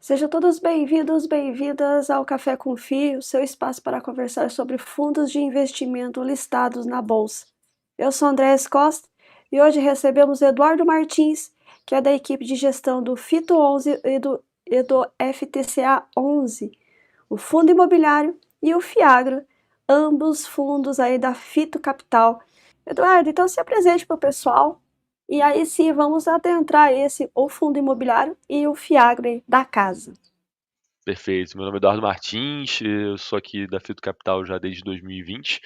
Sejam todos bem-vindos, bem-vindas ao Café com FI, o seu espaço para conversar sobre fundos de investimento listados na Bolsa. Eu sou Andréas Costa e hoje recebemos Eduardo Martins, que é da equipe de gestão do Fito 11 e do FTCA 11, o Fundo Imobiliário e o Fiagro, ambos fundos aí da Fito Capital. Eduardo, então se apresente para o pessoal. E aí sim, vamos adentrar o fundo imobiliário e o Fiagro da casa. Perfeito. Meu nome é Eduardo Martins, eu sou aqui da Fito Capital já desde 2020,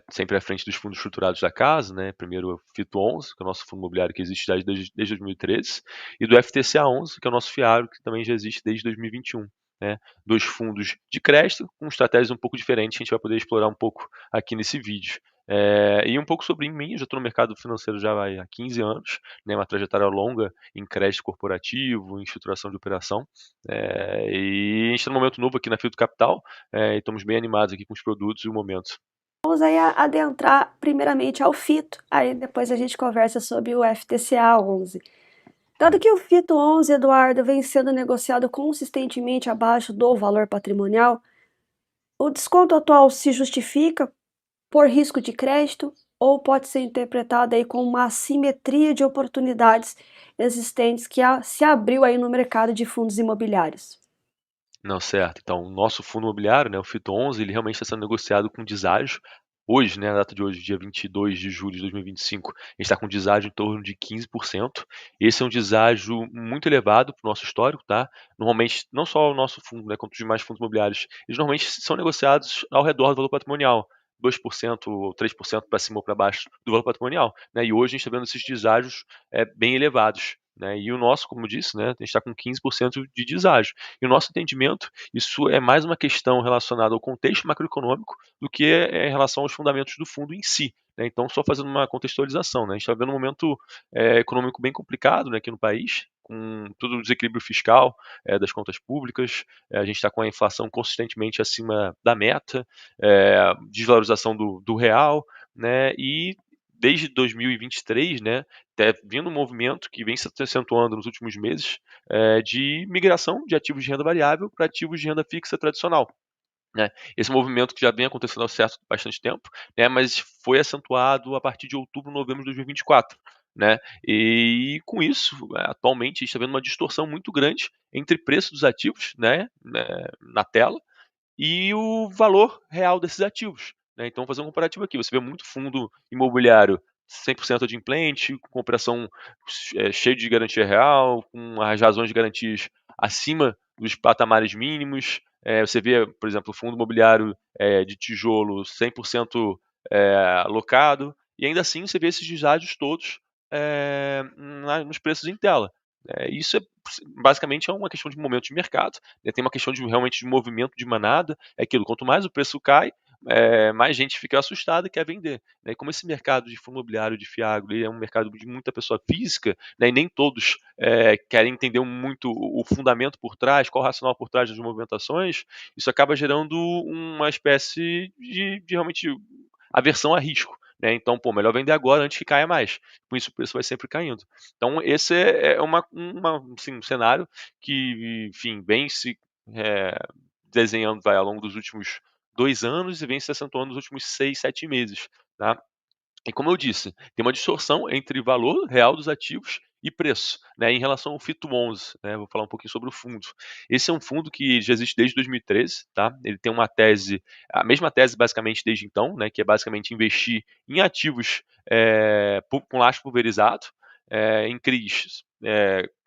sempre à frente dos fundos estruturados da casa, né? Primeiro o Fito 11, que é o nosso fundo imobiliário que existe desde 2013, e do FTCA 11, que é o nosso FIAGRO, que também já existe desde 2021. Né? Dois fundos de crédito com estratégias um pouco diferentes que a gente vai poder explorar um pouco aqui nesse vídeo. E um pouco sobre mim, eu já estou no mercado financeiro já há 15 anos, né? Uma trajetória longa em crédito corporativo, em estruturação de operação. E a gente está num momento novo aqui na Filtro Capital, e estamos bem animados aqui com os produtos e o momento. Vamos aí adentrar primeiramente ao FITO, aí depois a gente conversa sobre o FTCA 11. Dado que o FITO 11, Eduardo, vem sendo negociado consistentemente abaixo do valor patrimonial, o desconto atual se justifica por risco de crédito ou pode ser interpretado aí como uma assimetria de oportunidades existentes que se abriu aí no mercado de fundos imobiliários? Não, certo. Então, o nosso fundo imobiliário, né, o Fito 11, ele realmente está sendo negociado com deságio. Hoje, né, a data de hoje, dia 22 de julho de 2025, a gente está com deságio em torno de 15%. Esse é um deságio muito elevado para o nosso histórico, tá? Normalmente, não só o nosso fundo, né, quanto os demais fundos imobiliários, eles normalmente são negociados ao redor do valor patrimonial. 2% ou 3% para cima ou para baixo do valor patrimonial, né? E hoje a gente está vendo esses deságios bem elevados, né? E o nosso, como eu disse, né, a gente está com 15% de deságio. E o nosso entendimento, isso é mais uma questão relacionada ao contexto macroeconômico do que em relação aos fundamentos do fundo em si. Né? Então, só fazendo uma contextualização, né? A gente está vendo um momento econômico bem complicado, né, aqui no país, com todo o desequilíbrio fiscal das contas públicas, a gente está com a inflação consistentemente acima da meta, desvalorização do real, né, e desde 2023, né, vindo um movimento que vem se acentuando nos últimos meses, de migração de ativos de renda variável para ativos de renda fixa tradicional. Né? Esse movimento que já vem acontecendo há bastante tempo, né, mas foi acentuado a partir de outubro, novembro de 2024. Né? E com isso, atualmente, a gente está vendo uma distorção muito grande entre preço dos ativos, né, na tela e o valor real desses ativos. Né? Então, vou fazer um comparativo aqui. Você vê muito fundo imobiliário 100% adimplente, com operação cheia de garantia real, com as razões de garantias acima dos patamares mínimos. Você vê, por exemplo, o fundo imobiliário de tijolo 100% alocado, e ainda assim você vê esses deságios todos nos preços em tela. Isso basicamente é uma questão de momento de mercado, né? Tem uma questão realmente de movimento de manada, é aquilo, quanto mais o preço cai, mais gente fica assustada e quer vender. Né? E como esse mercado de fundo imobiliário, de fiagro, ele é um mercado de muita pessoa física, né? E nem todos querem entender muito o fundamento por trás, qual o racional por trás das movimentações, isso acaba gerando uma espécie de realmente aversão a risco. Né? Então, pô, melhor vender agora antes que caia mais. Com isso, o preço vai sempre caindo. Então, esse é assim, um cenário que, enfim, vem se desenhando ao longo dos últimos 2 anos e vem se acentuando nos últimos 6, 7 meses. Tá? E como eu disse, tem uma distorção entre valor real dos ativos e preço, né, em relação ao Fito 11, né, vou falar um pouquinho sobre o fundo. Esse é um fundo que já existe desde 2013, tá? Ele tem uma tese, a mesma tese basicamente desde então, né, que é basicamente investir em ativos com lastro pulverizado, em CRIs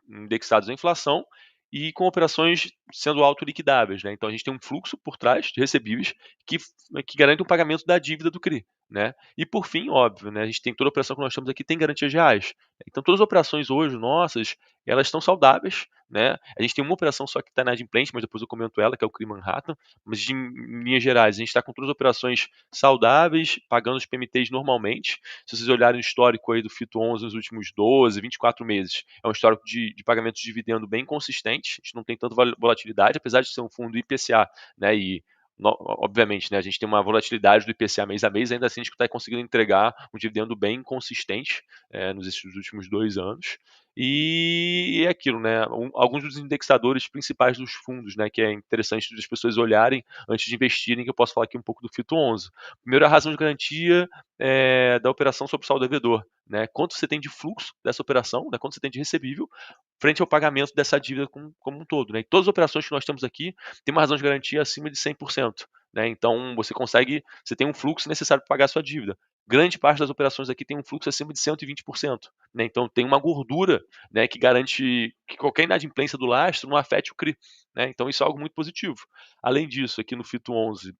indexados à inflação e com operações sendo autoliquidáveis, né? Então a gente tem um fluxo por trás de recebíveis que garante o pagamento da dívida do CRI. Né? E por fim, óbvio, né, a gente tem toda a operação que nós temos aqui tem garantias reais. Então todas as operações hoje nossas, elas estão saudáveis, né? A gente tem uma operação só que está inadimplente, mas depois eu comento ela, que é o CRI Manhattan. Mas em linhas gerais, a gente está com todas as operações saudáveis, pagando os PMTs normalmente. Se vocês olharem o histórico aí do Fito 11 nos últimos 12, 24 meses, é um histórico de pagamento de dividendo bem consistente. A gente não tem tanta volatilidade, apesar de ser um fundo IPCA, né? E obviamente, né, a gente tem uma volatilidade do IPCA mês a mês, ainda assim a gente está conseguindo entregar um dividendo bem consistente nos últimos 2 anos. E é aquilo, né? Alguns dos indexadores principais dos fundos, né? Que é interessante as pessoas olharem antes de investirem, que eu posso falar aqui um pouco do Fito 11. Primeiro, a razão de garantia da operação sobre o saldo devedor, né? Quanto você tem de fluxo dessa operação, né? Quanto você tem de recebível frente ao pagamento dessa dívida como um todo, né? E todas as operações que nós temos aqui têm uma razão de garantia acima de 100%, né? Então você tem um fluxo necessário para pagar a sua dívida. Grande parte das operações aqui tem um fluxo acima de 120%, né? Então tem uma gordura, né, que garante que qualquer inadimplência do lastro não afete o CRI, né? Então isso é algo muito positivo. Além disso, aqui no Fito 11,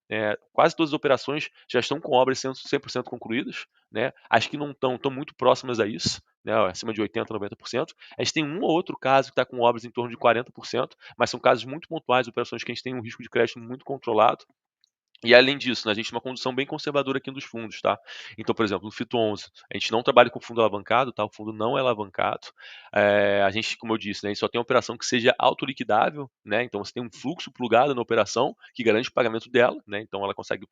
quase todas as operações já estão com obras sendo 100% concluídas, né? As que não estão muito próximas a isso, né, acima de 80%, 90%. A gente tem um ou outro caso que está com obras em torno de 40%, mas são casos muito pontuais, operações que a gente tem um risco de crédito muito controlado. E além disso, né, a gente tem uma condução bem conservadora aqui dos fundos, tá? Então, por exemplo, no Fito 11, a gente não trabalha com fundo alavancado, tá? O fundo não é alavancado. A gente, como eu disse, né, a gente só tem uma operação que seja autoliquidável, né? Então você tem um fluxo plugado na operação que garante o pagamento dela, né? Então ela consegue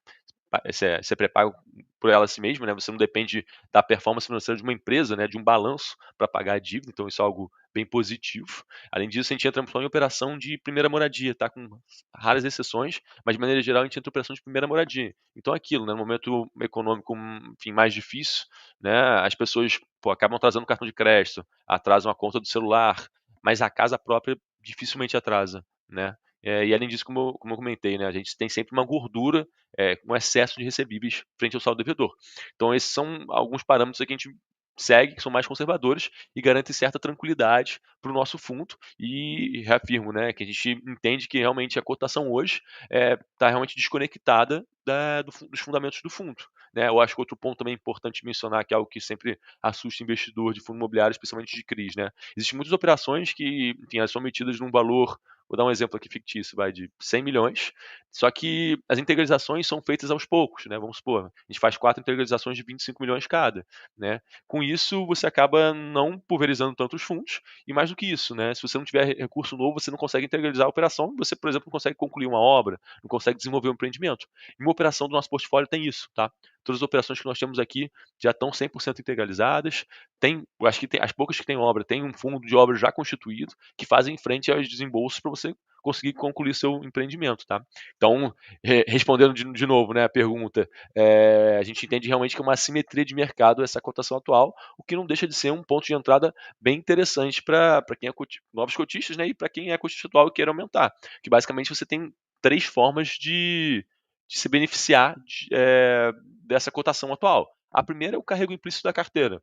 ser pré-pago por ela a si mesma, né? Você não depende da performance financeira de uma empresa, né? De um balanço para pagar a dívida, então isso é algo bem positivo. Além disso, a gente entra só em operação de primeira moradia, tá? Com raras exceções, mas de maneira geral a gente entra em operação de primeira moradia. Então é aquilo, né? No momento econômico, enfim, mais difícil, né? As pessoas, pô, acabam atrasando o cartão de crédito, atrasam a conta do celular, mas a casa própria dificilmente atrasa, né? E além disso, como eu comentei, né, a gente tem sempre uma gordura, um excesso de recebíveis frente ao saldo devedor. Então esses são alguns parâmetros que a gente segue, que são mais conservadores e garantem certa tranquilidade para o nosso fundo. E reafirmo, né, que a gente entende que realmente a cotação hoje está realmente desconectada dos fundamentos do fundo. Né? Eu acho que outro ponto também importante mencionar, que é algo que sempre assusta investidor de fundo imobiliário, especialmente de CRIs. Né? Existem muitas operações que, enfim, elas são metidas num valor, vou dar um exemplo aqui fictício, vai de 100 milhões, só que as integralizações são feitas aos poucos, né? Vamos supor, a gente faz 4 integralizações de 25 milhões cada, né? Com isso, você acaba não pulverizando tanto os fundos, e mais do que isso, né? Se você não tiver recurso novo, você não consegue integralizar a operação, você, por exemplo, não consegue concluir uma obra, não consegue desenvolver um empreendimento. E uma operação do nosso portfólio tem isso, tá? Todas as operações que nós temos aqui já estão 100% integralizadas. Acho que as poucas que têm obra, tem um fundo de obra já constituído, que fazem frente aos desembolsos para você conseguir concluir seu empreendimento, tá? Então, respondendo de novo, né, a pergunta, a gente entende realmente que é uma assimetria de mercado essa cotação atual, o que não deixa de ser um ponto de entrada bem interessante para quem é novos cotistas, né, e para quem é cotista atual e queira aumentar. Que basicamente você tem três formas de se beneficiar dessa cotação atual. A primeira é o carrego implícito da carteira.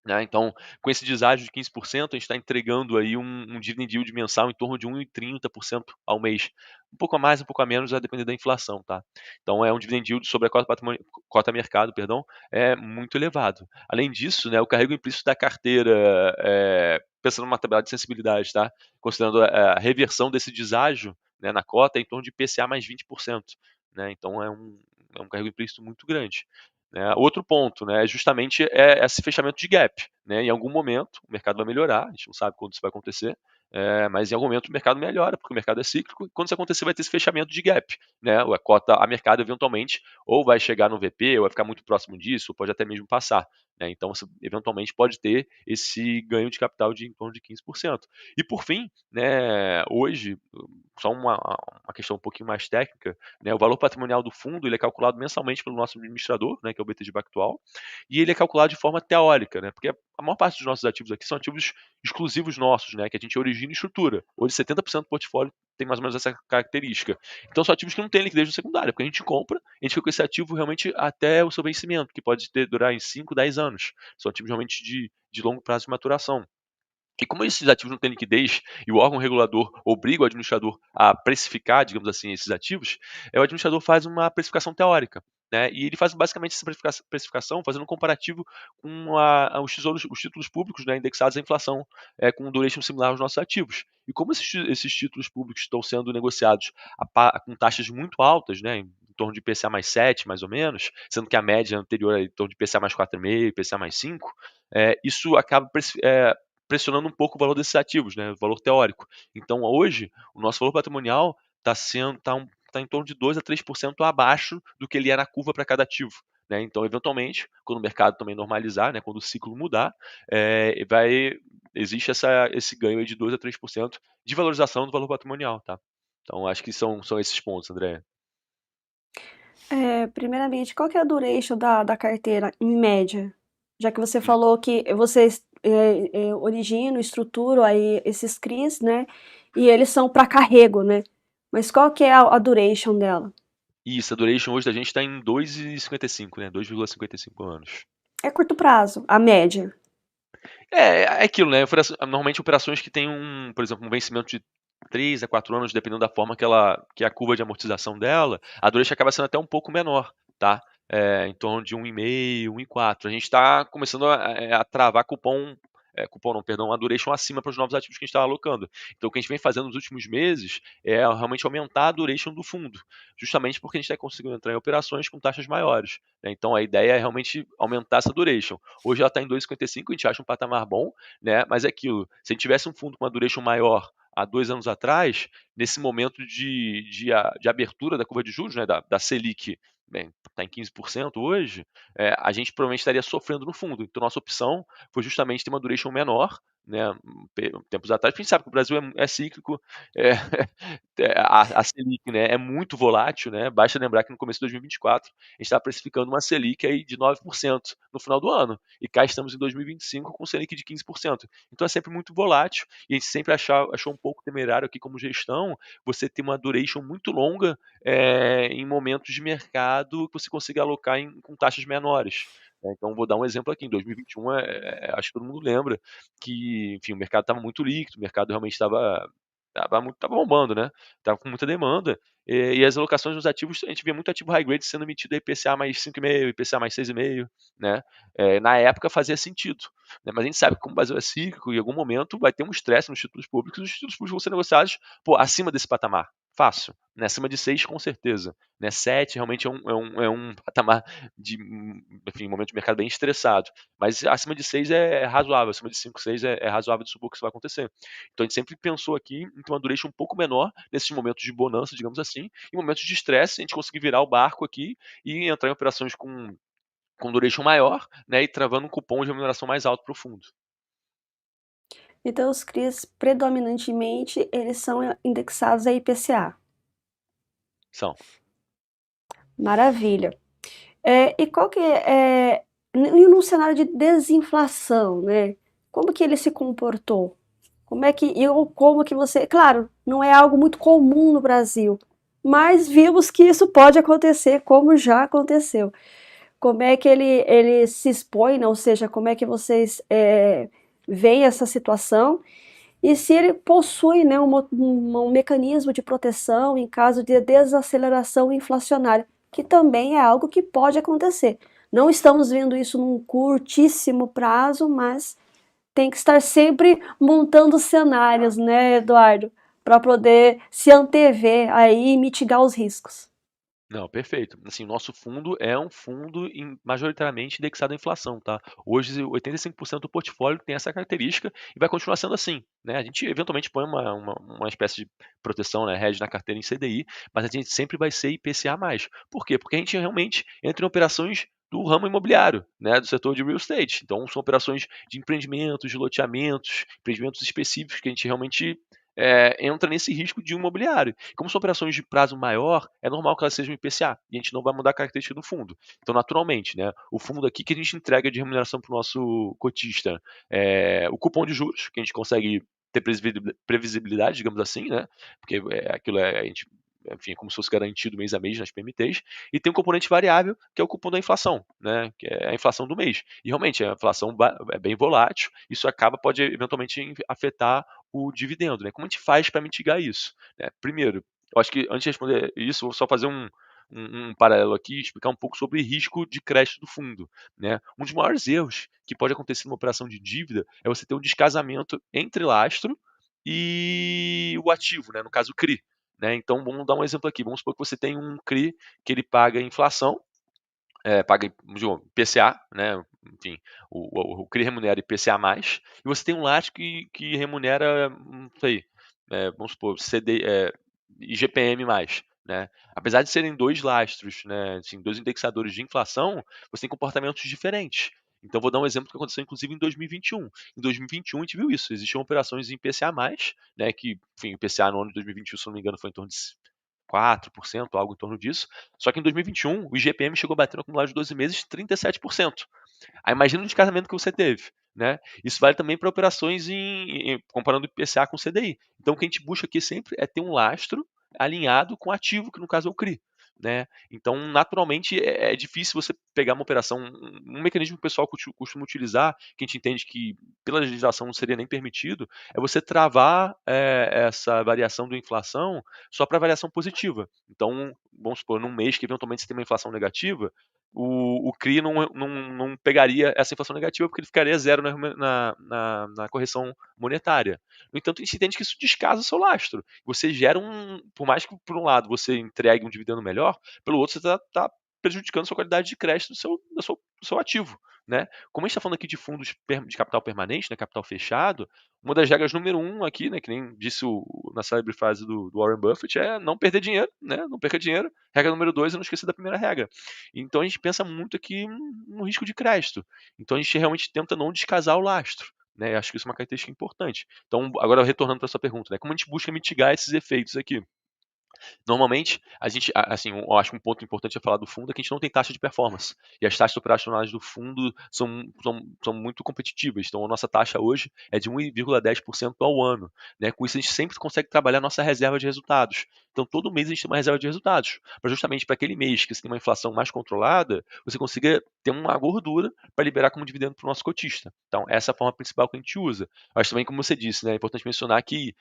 Né? Então, com esse deságio de 15%, a gente está entregando aí um dividend yield mensal em torno de 1,30% ao mês. Um pouco a mais, um pouco a menos, a depender da inflação. Tá? Então, é um dividend yield sobre a cota mercado, perdão, é muito elevado. Além disso, né, o carrego implícito da carteira, pensando numa tabela de sensibilidade, tá? Considerando a reversão desse deságio, né, na cota, é em torno de IPCA mais 20%. Né? Então, é um carrego implícito muito grande. Né? Outro ponto, né, justamente esse fechamento de gap. Né? Em algum momento o mercado vai melhorar, a gente não sabe quando isso vai acontecer, mas em algum momento o mercado melhora, porque o mercado é cíclico, e quando isso acontecer vai ter esse fechamento de gap. Né? A mercado eventualmente ou vai chegar no VP, ou vai ficar muito próximo disso, ou pode até mesmo passar. Né? Então você eventualmente pode ter esse ganho de capital de em torno de 15%. E por fim, né, hoje, só uma questão um pouquinho mais técnica, né, o valor patrimonial do fundo ele é calculado mensalmente pelo nosso administrador, né, que é o BTG Pactual, e ele é calculado de forma teórica, né, porque a maior parte dos nossos ativos aqui são ativos exclusivos nossos, né, que a gente origina e estrutura. Hoje 70% do portfólio tem mais ou menos essa característica. Então são ativos que não têm liquidez no secundário, porque a gente compra, a gente fica com esse ativo realmente até o seu vencimento, que pode durar em 5, 10 anos. São ativos realmente de longo prazo de maturação. E como esses ativos não têm liquidez e o órgão regulador obriga o administrador a precificar, digamos assim, esses ativos, o administrador faz uma precificação teórica. Né? E ele faz basicamente essa precificação fazendo um comparativo com os títulos públicos, né, indexados à inflação, com um duration similar aos nossos ativos. E como esses títulos públicos estão sendo negociados com taxas muito altas, né, em torno de IPCA mais 7, mais ou menos, sendo que a média anterior é em torno de IPCA mais 4,5, IPCA mais 5, isso acaba pressionando um pouco o valor desses ativos, né, o valor teórico. Então, hoje, o nosso valor patrimonial está em torno de 2 a 3% abaixo do que ele é na curva para cada ativo. né? Então, eventualmente, quando o mercado também normalizar, né, quando o ciclo mudar, existe esse ganho aí de 2 a 3% de valorização do valor patrimonial, tá? Então, acho que são esses pontos, André. Primeiramente, qual que é a duration da carteira, em média? Já que você falou que vocês originam, estruturam aí esses CRIs, né? E eles são para carrego, né? Mas qual que é a duration dela? Isso, a duration hoje da gente está em 2,55, né? 2,55 anos. É curto prazo, a média. É aquilo, né? Normalmente operações que têm por exemplo, um vencimento de 3 a 4 anos, dependendo da forma que é a curva de amortização dela, a duration acaba sendo até um pouco menor, tá? Em torno de 1,5, 1,4. A gente está começando a travar cupom não, perdão, a duration acima para os novos ativos que a gente está alocando. Então, o que a gente vem fazendo nos últimos meses é realmente aumentar a duration do fundo, justamente porque a gente está conseguindo entrar em operações com taxas maiores, né? Então, a ideia é realmente aumentar essa duration. Hoje ela está em 2,55, a gente acha um patamar bom, né? Mas é aquilo, se a gente tivesse um fundo com uma duration maior há 2 anos atrás, nesse momento de abertura da curva de juros, né, da Selic, está em 15% hoje, a gente provavelmente estaria sofrendo no fundo. Então, nossa opção foi justamente ter uma duration menor, né, tempos atrás, porque a gente sabe que o Brasil é cíclico, é, a Selic, né, é muito volátil, né, basta lembrar que no começo de 2024 a gente estava precificando uma Selic aí de 9% no final do ano, e cá estamos em 2025 com Selic de 15%. Então é sempre muito volátil, e a gente sempre achou um pouco temerário aqui como gestão você ter uma duration muito longa em momentos de mercado que você consiga alocar com taxas menores, né? Então, vou dar um exemplo aqui. Em 2021, acho que todo mundo lembra que, enfim, o mercado estava muito líquido, o mercado realmente estava bombando, né? Estava com muita demanda. E as alocações dos ativos, a gente via muito ativo high grade sendo emitido a IPCA mais 5,5, IPCA mais 6,5, né? Na época fazia sentido, né? Mas a gente sabe que como o Brasil é cíclico, em algum momento vai ter um estresse nos títulos públicos, e os títulos públicos vão ser negociados, pô, acima desse patamar. Fácil, né? Acima de 6 com certeza, né? 7 realmente é um patamar de, enfim, momento de mercado bem estressado, mas acima de 6 é razoável, acima de 5, 6 é razoável de supor que isso vai acontecer. Então a gente sempre pensou aqui em ter uma duration um pouco menor nesses momentos de bonança, digamos assim, em momentos de estresse, a gente conseguir virar o barco aqui e entrar em operações com duration maior, né, e travando um cupom de remuneração mais alto para o fundo. Então, os CRIs, predominantemente, eles são indexados a IPCA. São. Maravilha. E qual que e num cenário de desinflação, né? Como que ele se comportou? Como que você, claro, não é algo muito comum no Brasil, mas vimos que isso pode acontecer, como já aconteceu. Como é que ele se expõe, né? Ou seja, como é que vocês veem essa situação e se ele possui, né, um mecanismo de proteção em caso de desaceleração inflacionária, que também é algo que pode acontecer. Não estamos vendo isso num curtíssimo prazo, mas tem que estar sempre montando cenários, né, Eduardo, para poder se antever aí e mitigar os riscos. Não, perfeito. Assim, o nosso fundo é um fundo majoritariamente indexado à inflação, tá? Hoje, 85% do portfólio tem essa característica e vai continuar sendo assim, né? A gente eventualmente põe uma espécie de proteção, né, hedge na carteira em CDI, mas a gente sempre vai ser IPCA+. Por quê? Porque a gente realmente entra em operações do ramo imobiliário, né, do setor de real estate. Então, são operações de empreendimentos, de loteamentos, empreendimentos específicos que a gente realmente entra nesse risco de um imobiliário. Como são operações de prazo maior, é normal que elas sejam IPCA, e a gente não vai mudar a característica do fundo. Então, naturalmente, né, o fundo aqui que a gente entrega de remuneração para o nosso cotista o cupom de juros, que a gente consegue ter previsibilidade, digamos assim, né, porque aquilo a gente, enfim, é como se fosse garantido mês a mês nas PMTs, e tem um componente variável, que é o cupom da inflação, né, que é a inflação do mês. E realmente, a inflação é bem volátil, isso pode eventualmente afetar o dividendo, né? Como a gente faz para mitigar isso, né? Primeiro, eu acho que antes de responder isso, vou só fazer um paralelo aqui, explicar um pouco sobre risco de crédito do fundo, né? Um dos maiores erros que pode acontecer numa operação de dívida é você ter um descasamento entre lastro e o ativo, né? No caso, o CRI. Né? Então, vamos dar um exemplo aqui. Vamos supor que você tem um CRI que ele paga inflação, paga IPCA, né? Enfim, o CRI remunera IPCA+, e você tem um LAT que remunera, não sei, vamos supor, IGPM+. né? Apesar de serem dois lastros, né, assim, dois indexadores de inflação, você tem comportamentos diferentes. Então, vou dar um exemplo que aconteceu, inclusive, em 2021. Em 2021, a gente viu isso. Existiam operações em IPCA+, né, que, enfim, o IPCA no ano de 2021, se não me engano, foi em torno de 4%, algo em torno disso. Só que em 2021, o IGPM chegou a bater no acumulado de 12 meses 37%. Aí imagina o descasamento que você teve, né? Isso vale também para operações comparando o IPCA com o CDI. Então, o que a gente busca aqui sempre é ter um lastro alinhado com o ativo, que no caso é o CRI. Né? Então, naturalmente, é difícil você pegar uma operação, um mecanismo que o pessoal costuma utilizar, que a gente entende que pela legislação não seria nem permitido, é você travar essa variação da inflação só para variação positiva. Então, vamos supor, num mês que eventualmente você tem uma inflação negativa, o CRI não pegaria essa inflação negativa porque ele ficaria zero na correção monetária. No entanto, a gente entende que isso descasa o seu lastro. Você gera por mais que por um lado você entregue um dividendo melhor, pelo outro você está prejudicando a sua qualidade de crédito do seu ativo. Né? Como a gente está falando aqui de fundos de capital permanente, né, capital fechado, uma das regras número um aqui, né, que nem disse na célebre frase do Warren Buffett, é não perder dinheiro, né? Não perca dinheiro. Regra número dois é não esquecer da primeira regra. Então a gente pensa muito aqui no risco de crédito. Então a gente realmente tenta não descasar o lastro. Né? Acho que isso é uma característica importante. Então, agora retornando para a sua pergunta, né? Como a gente busca mitigar esses efeitos aqui? Normalmente, assim, eu acho que um ponto importante a falar do fundo é que a gente não tem taxa de performance. E as taxas operacionais do fundo são muito competitivas. Então, a nossa taxa hoje é de 1,10% ao ano. Né? Com isso, a gente sempre consegue trabalhar a nossa reserva de resultados. Então, todo mês a gente tem uma reserva de resultados. Para justamente para aquele mês que você tem uma inflação mais controlada, você consiga ter uma gordura para liberar como dividendo para o nosso cotista. Então, essa é a forma principal que a gente usa. Mas também, como você disse, né, é importante mencionar que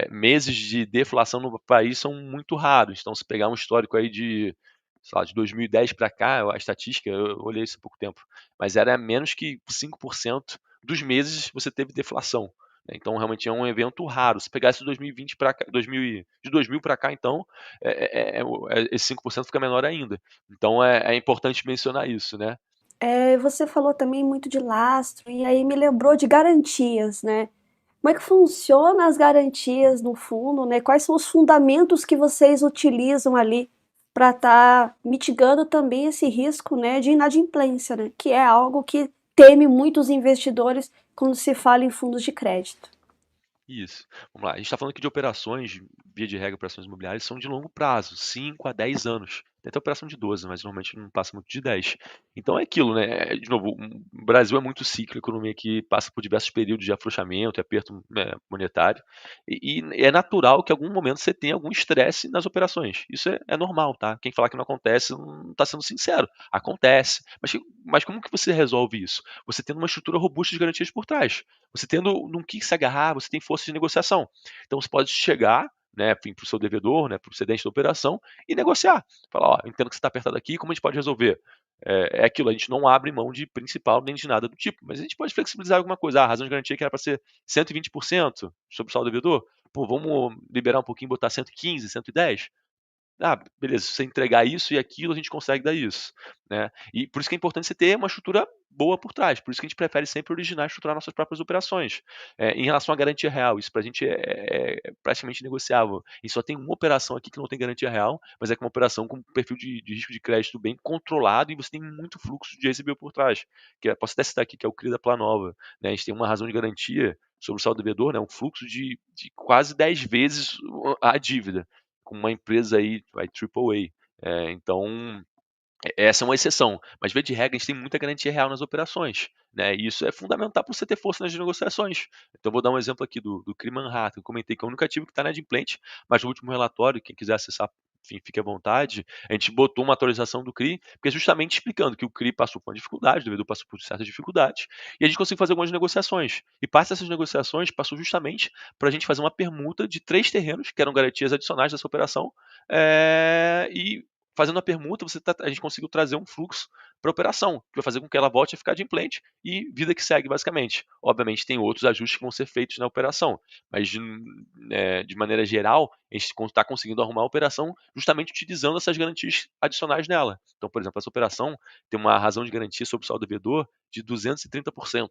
meses de deflação no país são muito raros. Então, se pegar um histórico aí sei lá, de 2010 para cá, a estatística, eu olhei isso há pouco tempo, mas era menos que 5% dos meses você teve deflação. Né? Então, realmente é um evento raro. Se pegasse de 2020 para cá, de 2000 para cá, então, esse 5% fica menor ainda. Então, é importante mencionar isso, né? Você falou também muito de lastro, e aí me lembrou de garantias, né? Como é que funciona as garantias no fundo, né? Quais são os fundamentos que vocês utilizam ali para estar mitigando também esse risco, né, de inadimplência, né? Que é algo que teme muitos investidores quando se fala em fundos de crédito. Isso. Vamos lá. A gente está falando aqui de operações, via de regra, operações imobiliárias são de longo prazo, 5 a 10 anos. Tem até operação de 12, mas normalmente não passa muito de 10. Então é aquilo, né? De novo, o Brasil é muito cíclico, a economia que passa por diversos períodos de afrouxamento e aperto, né, monetário. E é natural que em algum momento você tenha algum estresse nas operações. Isso é normal, tá? Quem falar que não acontece não está sendo sincero. Acontece. Mas como que você resolve isso? Você tendo uma estrutura robusta de garantias por trás. Você tendo num que se agarrar, você tem força de negociação. Então você pode chegar, né, para o seu devedor, né, para o cedente da operação e negociar. Falar, ó, entendo que você está apertado aqui, como a gente pode resolver? É aquilo, a gente não abre mão de principal nem de nada do tipo, mas a gente pode flexibilizar alguma coisa. A razão de garantia que era para ser 120% sobre o saldo devedor, pô, vamos liberar um pouquinho, botar 115, 110? Ah, beleza, se você entregar isso e aquilo, a gente consegue dar isso, né? E por isso que é importante você ter uma estrutura boa por trás, por isso que a gente prefere sempre originar e estruturar nossas próprias operações. Em relação à garantia real, isso para a gente é praticamente negociável. E só tem uma operação aqui que não tem garantia real, mas é uma operação com um perfil de risco de crédito bem controlado e você tem muito fluxo de recebível por trás. Posso até citar aqui, que é o CRI da Planova. Né? A gente tem uma razão de garantia sobre o saldo devedor, né? Um fluxo de quase 10 vezes a dívida com uma empresa aí, vai AAA. Então, essa é uma exceção, mas via de regra a gente tem muita garantia real nas operações, né? E isso é fundamental para você ter força nas negociações. Então vou dar um exemplo aqui do CRI Manhattan. Eu comentei que é o único ativo que está inadimplente, mas no último relatório, quem quiser acessar, enfim, fique à vontade, a gente botou uma atualização do CRI, porque justamente explicando que o CRI passou por uma dificuldade, o devedor passou por certas dificuldades, e a gente conseguiu fazer algumas negociações. E parte dessas negociações passou justamente para a gente fazer uma permuta de 3 terrenos, que eram garantias adicionais dessa operação, e fazendo a permuta, a gente conseguiu trazer um fluxo para a operação, que vai fazer com que ela volte a ficar adimplente e vida que segue, basicamente. Obviamente, tem outros ajustes que vão ser feitos na operação, mas de maneira geral, a gente está conseguindo arrumar a operação justamente utilizando essas garantias adicionais nela. Então, por exemplo, essa operação tem uma razão de garantia sobre o saldo devedor de 230%,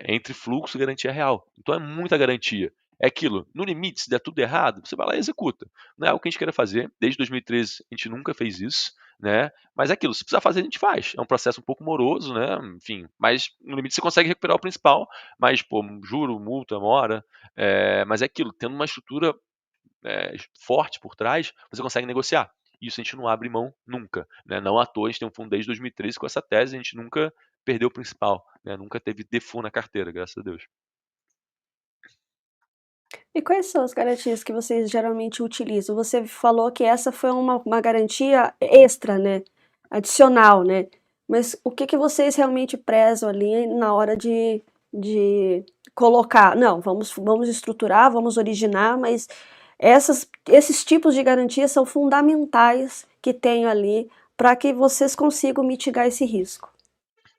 entre fluxo e garantia real. Então, é muita garantia. É aquilo, no limite, se der tudo errado, você vai lá e executa. Não é algo que a gente queira fazer, desde 2013 a gente nunca fez isso, né, mas é aquilo, se precisar fazer a gente faz. É um processo um pouco moroso, né, enfim, mas no limite você consegue recuperar o principal, mas, pô, juro, multa, mora, mas é aquilo, tendo uma estrutura forte por trás, você consegue negociar. Isso a gente não abre mão nunca, né? Não à toa a gente tem um fundo desde 2013 com essa tese, a gente nunca perdeu o principal, né? Nunca teve default na carteira, graças a Deus. E quais são as garantias que vocês geralmente utilizam? Você falou que essa foi uma garantia extra, né? Adicional, né? Mas o que que vocês realmente prezam ali na hora de colocar? Não, vamos estruturar, vamos originar, mas esses tipos de garantias são fundamentais que tem ali para que vocês consigam mitigar esse risco.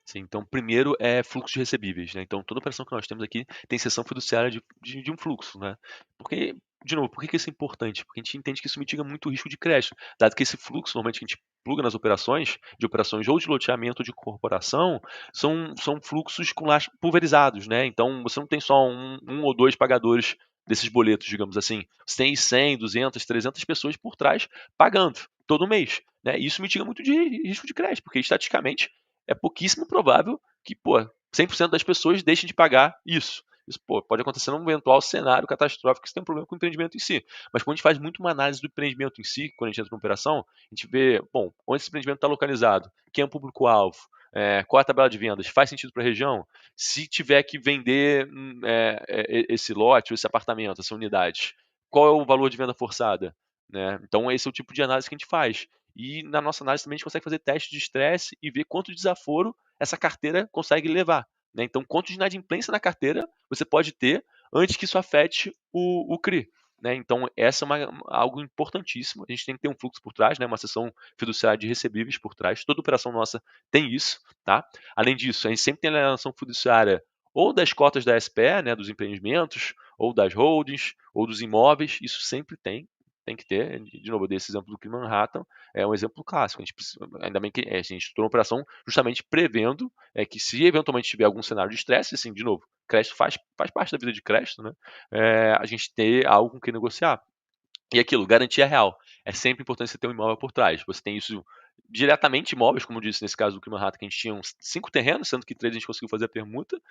Sim, então primeiro é fluxo de recebíveis, né, então toda operação que nós temos aqui tem cessão fiduciária de um fluxo, né. Porque, de novo, por que que isso é importante? Porque a gente entende que isso mitiga muito o risco de crédito, dado que esse fluxo normalmente que a gente pluga nas operações, de operações ou de loteamento ou de corporação, são fluxos com lastros pulverizados, né, então você não tem só um ou 2 pagadores desses boletos, digamos assim, você tem 100, 200, 300 pessoas por trás pagando todo mês, né, e isso mitiga muito de risco de crédito, porque estatisticamente é pouquíssimo provável que, pô, 100% das pessoas deixem de pagar isso. Isso, pô, pode acontecer num eventual cenário catastrófico que você tem um problema com o empreendimento em si. Mas quando a gente faz muito uma análise do empreendimento em si, quando a gente entra numa operação, a gente vê, bom, onde esse empreendimento está localizado, quem é o público-alvo, qual é a tabela de vendas, faz sentido para a região? Se tiver que vender esse lote, ou esse apartamento, essa unidade, qual é o valor de venda forçada? Né? Então, esse é o tipo de análise que a gente faz. E na nossa análise também a gente consegue fazer teste de estresse e ver quanto desaforo essa carteira consegue levar. Né? Então, quanto de inadimplência na carteira você pode ter antes que isso afete o CRI. Né? Então, essa é algo importantíssimo. A gente tem que ter um fluxo por trás, né? Uma seção fiduciária de recebíveis por trás. Toda operação nossa tem isso. Tá? Além disso, a gente sempre tem a alienação fiduciária ou das cotas da SPE, né, dos empreendimentos, ou das holdings, ou dos imóveis. Isso sempre tem que ter. De novo, eu dei esse exemplo do CRI Manhattan, é um exemplo clássico. A gente precisa, ainda bem que a gente estruturou uma operação justamente prevendo que se eventualmente tiver algum cenário de estresse, assim, de novo, crédito faz parte da vida de crédito, né? A gente ter algo com que negociar. E aquilo, garantia real. É sempre importante você ter um imóvel por trás. Você tem isso diretamente imóveis, como eu disse nesse caso do Clima Rata, que a gente tinha uns 5 terrenos, sendo que 3 a gente conseguiu fazer a permuta,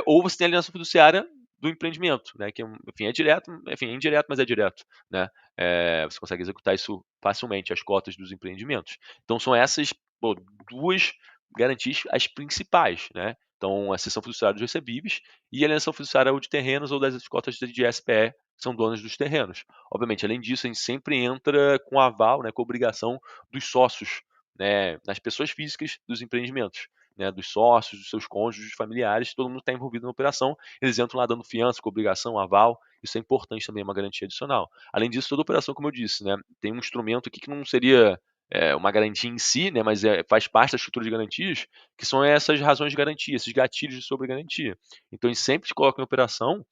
ou você tem a aliança fiduciária do empreendimento, né, que enfim, é direto, enfim, é indireto, mas é direto, né, você consegue executar isso facilmente, as cotas dos empreendimentos. Então são essas, pô, duas garantias as principais, né, então a cessão fiduciária dos recebíveis e a aliança fiduciária ou de terrenos ou das cotas de SPE, que são donas dos terrenos. Obviamente, além disso, a gente sempre entra com aval, né, com obrigação dos sócios, né, nas pessoas físicas dos empreendimentos, né, dos sócios, dos seus cônjuges, familiares, todo mundo está envolvido na operação, eles entram lá dando fiança, com obrigação, aval, isso é importante também, é uma garantia adicional. Além disso, toda operação, como eu disse, né, tem um instrumento aqui que não seria uma garantia em si, né, mas faz parte da estrutura de garantias, que são essas razões de garantia, esses gatilhos de sobre-garantia. Então, a gente sempre coloca em operação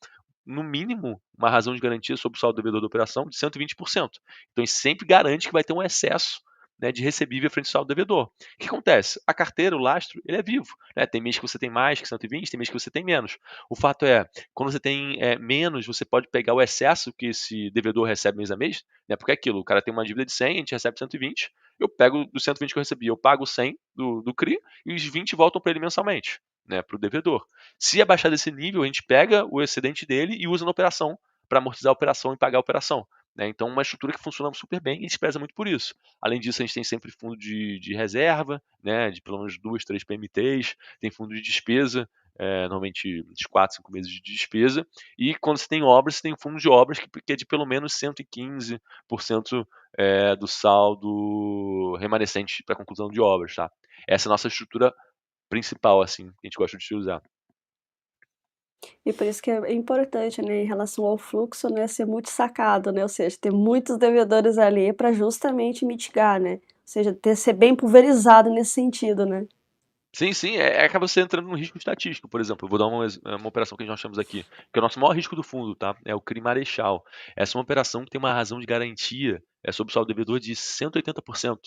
no mínimo, uma razão de garantia sobre o saldo devedor da operação de 120%. Então, isso sempre garante que vai ter um excesso, né, de recebível frente ao saldo devedor. O que acontece? A carteira, o lastro, ele é vivo. Né? Tem mês que você tem mais que 120, tem mês que você tem menos. O fato é, quando você tem menos, você pode pegar o excesso que esse devedor recebe mês a mês, né? Porque é aquilo, o cara tem uma dívida de 100, a gente recebe 120, eu pego dos 120 que eu recebi, eu pago 100 do CRI e os 20 voltam para ele mensalmente, né, para o devedor. Se abaixar desse nível, a gente pega o excedente dele e usa na operação para amortizar a operação e pagar a operação. Né? Então, uma estrutura que funciona super bem e a gente preza muito por isso. Além disso, a gente tem sempre fundo de reserva, né, de pelo menos 2, 3 PMTs, tem fundo de despesa, normalmente de 4, 5 meses de despesa, e quando você tem obras, você tem um fundo de obras que é de pelo menos 115% do saldo remanescente para conclusão de obras. Tá? Essa é a nossa estrutura principal, assim, que a gente gosta de usar. E por isso que é importante, né, em relação ao fluxo, né, ser muito sacado, né, ou seja, ter muitos devedores ali para justamente mitigar, né, ou seja, ser bem pulverizado nesse sentido, né. Sim, sim, acaba você entrando no risco estatístico, por exemplo, eu vou dar uma operação que nós temos aqui, que é o nosso maior risco do fundo, tá? É o CRI Marechal. Essa é uma operação que tem uma razão de garantia sobre o saldo devedor de 180%,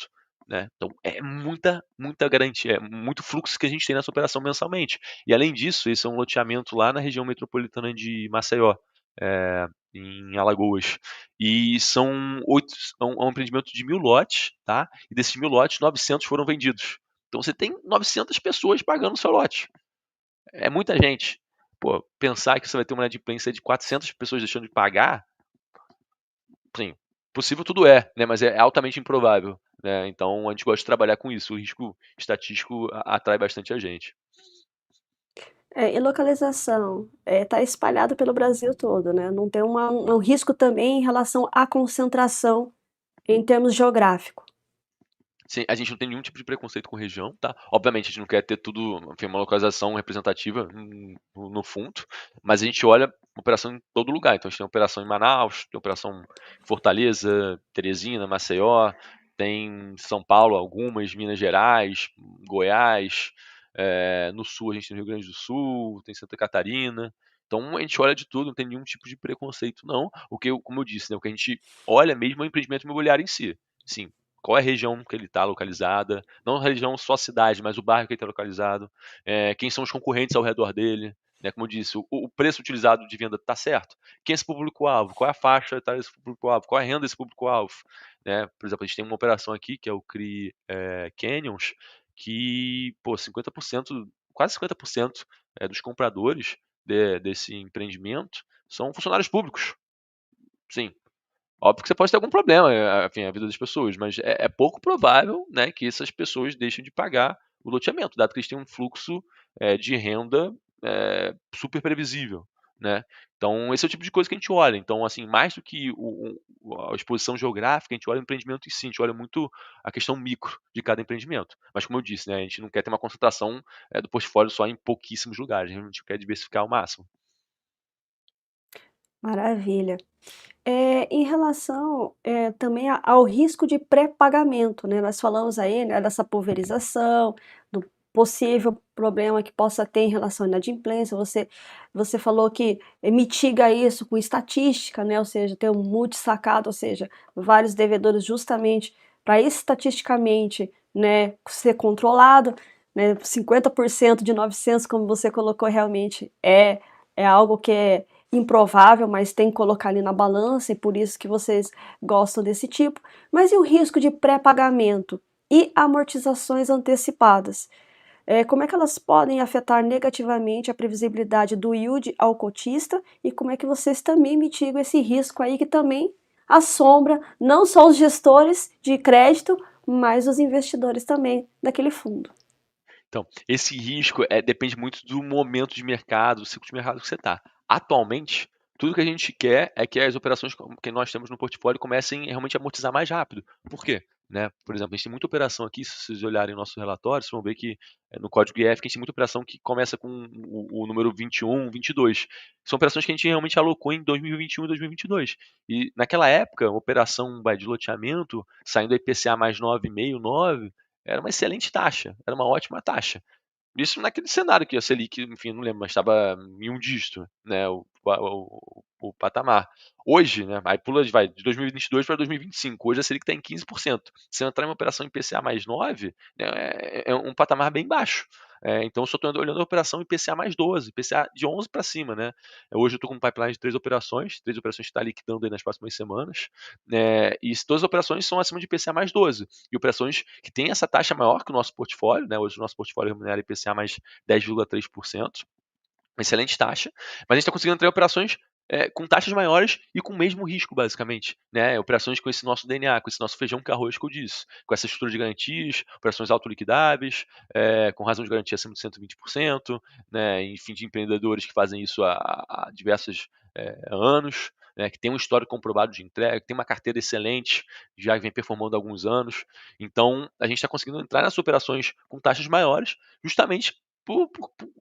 né? Então é muita garantia, é muito fluxo que a gente tem nessa operação mensalmente. E além disso, esse é um loteamento lá na região metropolitana de Maceió. em Alagoas. E é um empreendimento de 1.000 lotes, tá? E desses 1.000 lotes, 900 foram vendidos. Então você tem 900 pessoas pagando o seu lote. É muita gente. Pô, pensar que você vai ter uma inadimplência de 400 pessoas deixando de pagar, sim, possível tudo é, né? Mas é altamente improvável, né? Então a gente gosta de trabalhar com isso. O risco estatístico atrai bastante a gente. E localização, tá espalhado pelo Brasil todo, né, não tem um risco também em relação à concentração em termos geográfico. Sim, a gente não tem nenhum tipo de preconceito com região, tá? Obviamente, a gente não quer ter tudo, enfim, uma localização representativa no fundo, mas a gente olha operação em todo lugar. Então, a gente tem operação em Manaus, tem operação em Fortaleza, Teresina, Maceió, tem em São Paulo algumas, Minas Gerais, Goiás, no sul a gente tem Rio Grande do Sul, tem Santa Catarina. Então, a gente olha de tudo, não tem nenhum tipo de preconceito, não. O que, como eu disse, né, o que a gente olha mesmo é o empreendimento imobiliário em si. Sim, qual é a região que ele está localizada, não a região só a cidade, mas o bairro que ele está localizado, quem são os concorrentes ao redor dele, né? Como eu disse, o preço utilizado de venda está certo? Quem é esse público-alvo? Qual é a faixa etária desse público-alvo? Qual é a renda desse público-alvo? Né? Por exemplo, a gente tem uma operação aqui, que é o CRI Canyons, que, pô, 50%, quase 50% dos compradores desse empreendimento são funcionários públicos. Sim, óbvio que você pode ter algum problema, enfim, a vida das pessoas, mas é pouco provável, né, que essas pessoas deixem de pagar o loteamento, dado que eles têm um fluxo de renda super previsível, né? Então, esse é o tipo de coisa que a gente olha. Então, assim, mais do que a exposição geográfica, a gente olha o empreendimento em si, a gente olha muito a questão micro de cada empreendimento. Mas, como eu disse, né, a gente não quer ter uma concentração do portfólio só em pouquíssimos lugares, a gente quer diversificar ao máximo. Maravilha. Em relação, também ao risco de pré-pagamento, né, nós falamos aí, né, dessa pulverização, do possível problema que possa ter em relação à inadimplência, você falou que mitiga isso com estatística, né, ou seja, ter um multi-sacado, ou seja, vários devedores justamente para estatisticamente, né, ser controlado, né, 50% de 900, como você colocou, realmente é algo que é improvável, mas tem que colocar ali na balança e por isso que vocês gostam desse tipo. Mas e o risco de pré-pagamento e amortizações antecipadas? Como é que elas podem afetar negativamente a previsibilidade do yield ao cotista e como é que vocês também mitigam esse risco aí que também assombra não só os gestores de crédito, mas os investidores também daquele fundo? Então, esse risco depende muito do momento de mercado, do ciclo de mercado que você está. Atualmente, tudo que a gente quer é que as operações que nós temos no portfólio comecem realmente a amortizar mais rápido. Por quê? Né? Por exemplo, a gente tem muita operação aqui, se vocês olharem o nosso relatório, vocês vão ver que no código IF a gente tem muita operação que começa com o número 21, 22. São operações que a gente realmente alocou em 2021 e 2022. E naquela época, uma operação de loteamento, saindo IPCA mais 9,5, 9, era uma excelente taxa, era uma ótima taxa. Isso naquele cenário que a Selic, enfim, não lembro, mas estava em um dígito, né, o patamar. Hoje, né, aí pula, vai de 2022 para 2025, hoje a Selic está em 15%. Se eu entrar em uma operação em IPCA mais 9, né, é um patamar bem baixo. Então eu só estou olhando a operação IPCA mais 12, IPCA de 11 para cima, né? Hoje eu estou com um pipeline de três operações que está liquidando aí nas próximas semanas, e todas as operações são acima de IPCA mais 12. E operações que têm essa taxa maior que o nosso portfólio, né? Hoje o nosso portfólio remunera IPCA mais 10,3%, excelente taxa, mas a gente está conseguindo entrar em operações com taxas maiores e com o mesmo risco, basicamente. Né? Operações com esse nosso DNA, com esse nosso feijão com arroz que eu disse, com essa estrutura de garantias, operações autoliquidáveis, com razão de garantia acima de 120%, né? Enfim, de empreendedores que fazem isso há diversos anos, né? Que tem um histórico comprovado de entrega, que tem uma carteira excelente, já vem performando há alguns anos. Então, a gente está conseguindo entrar nessas operações com taxas maiores, justamente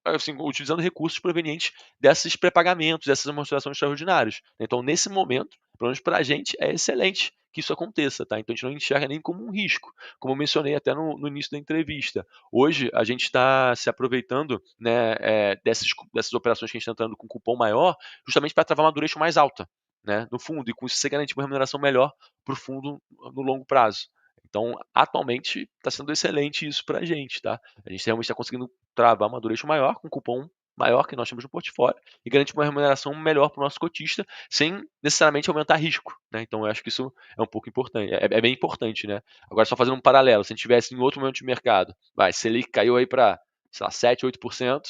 assim, utilizando recursos provenientes desses pré-pagamentos, dessas amortizações extraordinárias. Então, nesse momento, pelo menos para a gente, é excelente que isso aconteça, tá? Então a gente não enxerga nem como um risco, como eu mencionei até no início da entrevista. Hoje a gente está se aproveitando, né, dessas operações que a gente está entrando com cupom maior, justamente para travar uma duration mais alta, né, no fundo, e com isso você garante uma remuneração melhor para o fundo no longo prazo. Então, atualmente, está sendo excelente isso para a gente, tá? A gente realmente está conseguindo travar uma duration maior com cupom maior que nós temos no portfólio e garante uma remuneração melhor para o nosso cotista, sem necessariamente aumentar risco, né? Então, eu acho que isso é um pouco importante, é bem importante, né? Agora, só fazendo um paralelo, se a gente tivesse em outro momento de mercado, Selic caiu aí para, sei lá, 7, 8%,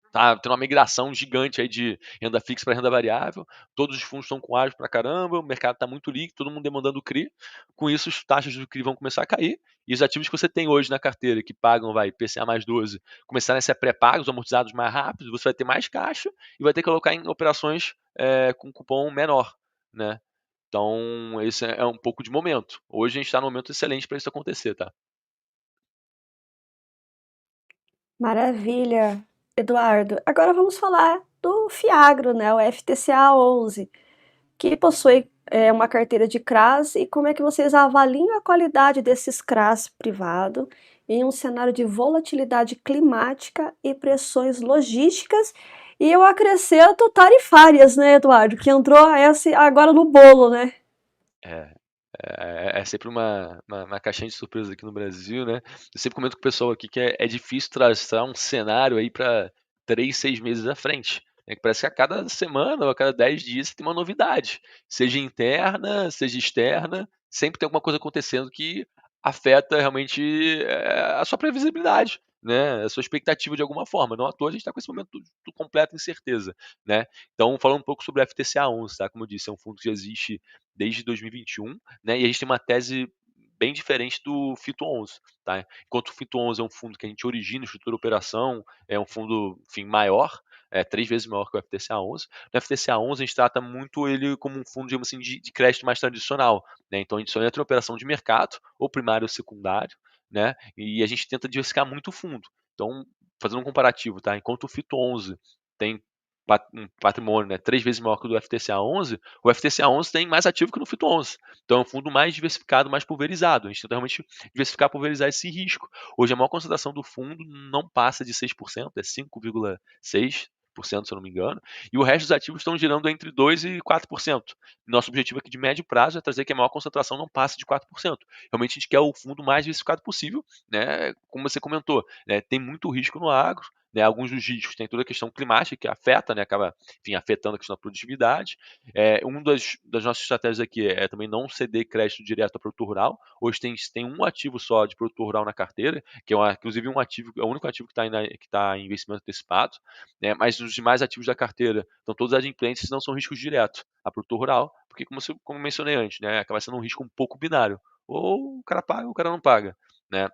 tá tendo uma migração gigante aí de renda fixa para renda variável, todos os fundos estão com ágio para caramba, o mercado está muito líquido, todo mundo demandando CRI, com isso as taxas do CRI vão começar a cair, e os ativos que você tem hoje na carteira, que pagam IPCA mais 12, começarem a ser pré-pagos, amortizados mais rápido, você vai ter mais caixa e vai ter que colocar em operações com cupom menor, né? Então, esse é um pouco de momento. Hoje a gente está num momento excelente para isso acontecer, tá? Maravilha, Eduardo. Agora vamos falar do Fiagro, né, o FTCA 11, que possui uma carteira de CRAs e como é que vocês avaliam a qualidade desses CRAs privado em um cenário de volatilidade climática e pressões logísticas e eu acrescento tarifárias, né, Eduardo, que entrou essa agora no bolo, né? É, é sempre uma caixinha de surpresa aqui no Brasil, né? Eu sempre comento com o pessoal aqui que é difícil traçar um cenário aí para 3, 6 meses à frente. Né? Que parece que a cada semana ou a cada 10 dias você tem uma novidade. Seja interna, seja externa, sempre tem alguma coisa acontecendo que afeta realmente a sua previsibilidade, né? A sua expectativa de alguma forma. Não à toa a gente está com esse momento de completa incerteza, né? Então, falando um pouco sobre o FTCA 11, tá? Como eu disse, é um fundo que já existe desde 2021, né? E a gente tem uma tese bem diferente do Fito 11, tá? Enquanto o Fito 11 é um fundo que a gente origina, estrutura operação, é um fundo, enfim, maior, 3 vezes maior que o FTCA 11. No FTCA 11 a gente trata muito ele como um fundo, digamos assim, de crédito mais tradicional, né? Então a gente só entra em operação de mercado, ou primário ou secundário, né? E a gente tenta diversificar muito o fundo. Então, fazendo um comparativo, tá? Enquanto o Fito 11 tem um patrimônio, né, 3 vezes maior que o do FTCA 11, o FTCA 11 tem mais ativo que no Fito 11. Então é um fundo mais diversificado, mais pulverizado. A gente tenta realmente diversificar, pulverizar esse risco. Hoje a maior concentração do fundo não passa de 6%, é 5,6%, se eu não me engano, e o resto dos ativos estão girando entre 2% e 4%. Nosso objetivo aqui de médio prazo é trazer que a maior concentração não passe de 4%. Realmente a gente quer o fundo mais diversificado possível, né? Como você comentou, né? Tem muito risco no agro, né, alguns dos riscos tem toda a questão climática que afeta, né, acaba, enfim, afetando a questão da produtividade. Uma das nossas estratégias aqui é também não ceder crédito direto a produtor rural. Hoje tem um ativo só de produtor rural na carteira, que é inclusive um ativo, é o único ativo que está em investimento antecipado, né, mas os demais ativos da carteira estão todos adimplentes, não são riscos diretos a produtor rural, porque como mencionei antes, né, acaba sendo um risco um pouco binário. Ou o cara paga ou o cara não paga, né?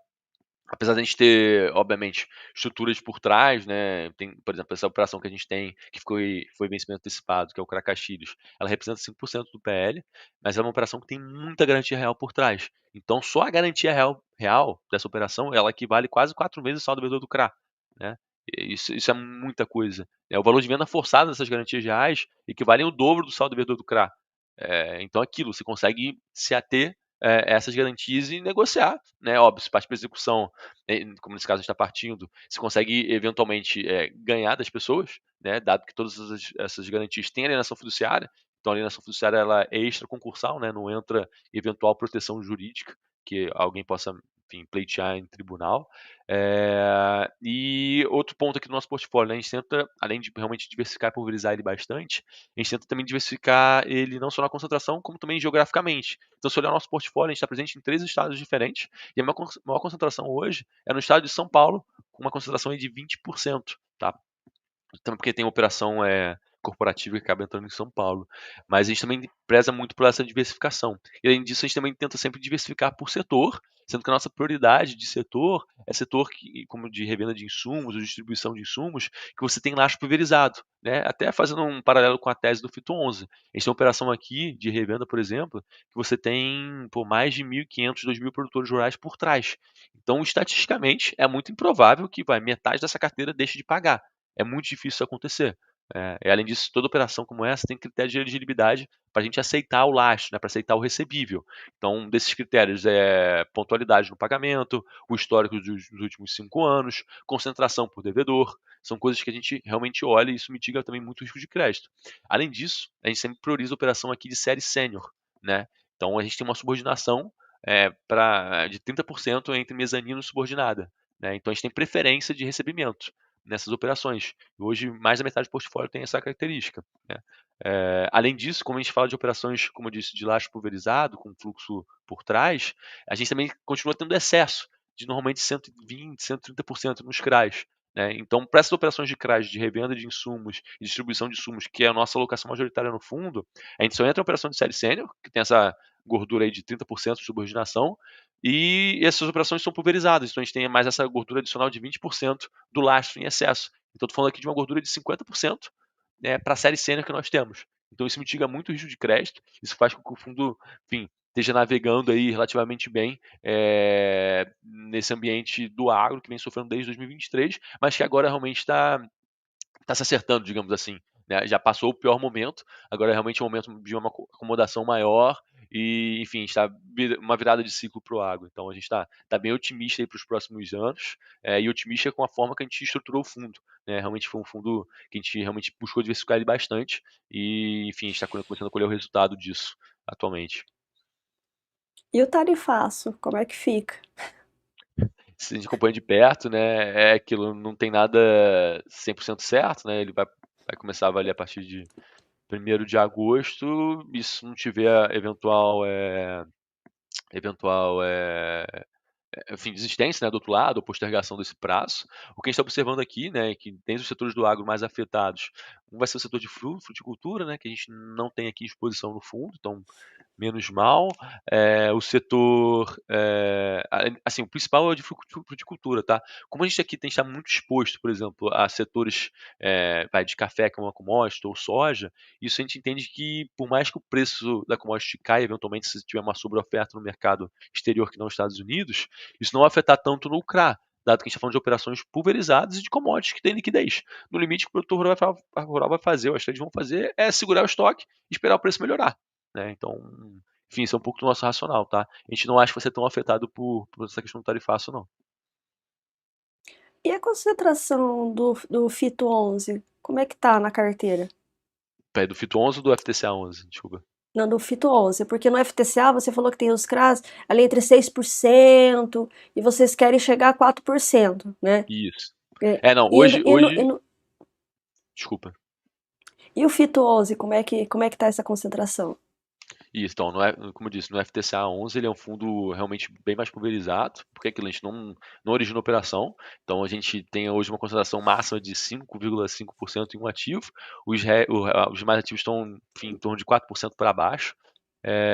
Apesar de a gente ter, obviamente, estruturas por trás, né? Tem, por exemplo, essa operação que a gente tem, que foi vencimento antecipado, que é o Cracastilhos, ela representa 5% do PL, mas é uma operação que tem muita garantia real por trás. Então, só a garantia real dessa operação, ela equivale quase 4 vezes o saldo vendedor do CRA, né? Isso é muita coisa. Né? O valor de venda forçado dessas garantias reais equivale ao dobro do saldo vendedor do CRA. Então, aquilo, você consegue se ater essas garantias e negociar, né? Óbvio, se parte para execução, como nesse caso a gente está partindo, se consegue eventualmente ganhar das pessoas, né? Dado que todas essas garantias têm alienação fiduciária, então a alienação fiduciária ela é extraconcursal, né? Não entra eventual proteção jurídica que alguém possa, enfim, pleitear em tribunal. E outro ponto aqui do nosso portfólio, né? A gente tenta, além de realmente diversificar e pulverizar ele bastante, a gente tenta também diversificar ele não só na concentração, como também geograficamente. Então, se olhar o nosso portfólio, a gente está presente em 3 estados diferentes, e a maior concentração hoje é no estado de São Paulo, com uma concentração aí de 20%, tá? Também porque tem operação corporativa que acaba entrando em São Paulo. Mas a gente também preza muito por essa diversificação. E além disso, a gente também tenta sempre diversificar por setor, sendo que a nossa prioridade de setor é setor que, como de revenda de insumos, ou distribuição de insumos, que você tem laço pulverizado. Né? Até fazendo um paralelo com a tese do Fito 11. A gente tem uma operação aqui de revenda, por exemplo, que você tem mais de 1.500, 2.000 produtores rurais por trás. Então, estatisticamente, é muito improvável que metade dessa carteira deixe de pagar. É muito difícil isso acontecer. Além disso, toda operação como essa tem critério de elegibilidade para a gente aceitar o lastro, né, para aceitar o recebível. Então, um desses critérios é pontualidade no pagamento, o histórico dos últimos 5 anos, concentração por devedor. São coisas que a gente realmente olha e isso mitiga também muito o risco de crédito. Além disso, a gente sempre prioriza a operação aqui de série sênior. Né? Então, a gente tem uma subordinação de 30% entre mezanino e subordinada. Né? Então, a gente tem preferência de recebimento. nessas operações. Hoje, mais da metade do portfólio tem essa característica, né? Além disso, como a gente fala de operações, como eu disse, de lastro pulverizado, com fluxo por trás, a gente também continua tendo excesso de normalmente 120%, 130% nos CRAs. Né? Então, para essas operações de CRAs, de revenda de insumos e distribuição de insumos, que é a nossa alocação majoritária no fundo, a gente só entra em operação de série sênior, que tem essa gordura aí de 30% de subordinação, e essas operações são pulverizadas, então a gente tem mais essa gordura adicional de 20% do lastro em excesso. Então, estou falando aqui de uma gordura de 50%, né, para a série sênior que nós temos. Então, isso mitiga muito o risco de crédito, isso faz com que o fundo, enfim, esteja navegando aí relativamente bem nesse ambiente do agro, que vem sofrendo desde 2023, mas que agora realmente está se acertando, digamos assim. Né? Já passou o pior momento, agora é realmente um momento de uma acomodação maior e, enfim, está uma virada de ciclo para o agro. Então, a gente está bem otimista para os próximos anos e otimista com a forma que a gente estruturou o fundo. Né? Realmente foi um fundo que a gente realmente buscou diversificar ele bastante e, enfim, a gente está começando a colher o resultado disso atualmente. E o tarifaço, como é que fica? Se a gente acompanha de perto, né, é aquilo, não tem nada 100% certo, né, ele vai começar a valer a partir de 1º de agosto, e se não tiver eventual enfim, desistência, né, do outro lado, ou postergação desse prazo. O que a gente está observando aqui, né, é que tem os setores do agro mais afetados. Um vai ser o setor de fruticultura, né, que a gente não tem aqui exposição no fundo, então menos mal. O setor, assim, o principal é o de fruticultura, tá? Como a gente aqui tem que estar muito exposto, por exemplo, a setores de café, que é uma commodity, ou soja, isso a gente entende que, por mais que o preço da commodity caia, eventualmente, se tiver uma sobreoferta no mercado exterior que não os Estados Unidos, isso não vai afetar tanto no CRA, dado que a gente está falando de operações pulverizadas e de commodities que têm liquidez. No limite, o produtor rural vai fazer, ou as trades vão fazer, é segurar o estoque e esperar o preço melhorar. Né? Então, enfim, isso é um pouco do nosso racional, tá? A gente não acha que vai ser tão afetado por essa questão do tarifaço, não. E a concentração do Fito 11, como é que tá na carteira? É do FITO 11 ou do FTCA 11? Desculpa. Não, do Fito 11, porque no FTCA você falou que tem os CRAs ali entre 6% e vocês querem chegar a 4%, né? Isso. É, Não, E, no- hoje, e, no- e hoje, no- desculpa. e o Fito 11, como é que tá essa concentração? Isso, então, como eu disse, no FTCA 11 ele é um fundo realmente bem mais pulverizado, porque aquilo a gente não origina operação, então a gente tem hoje uma concentração máxima de 5,5% em um ativo, os demais ativos estão, enfim, em torno de 4% para baixo,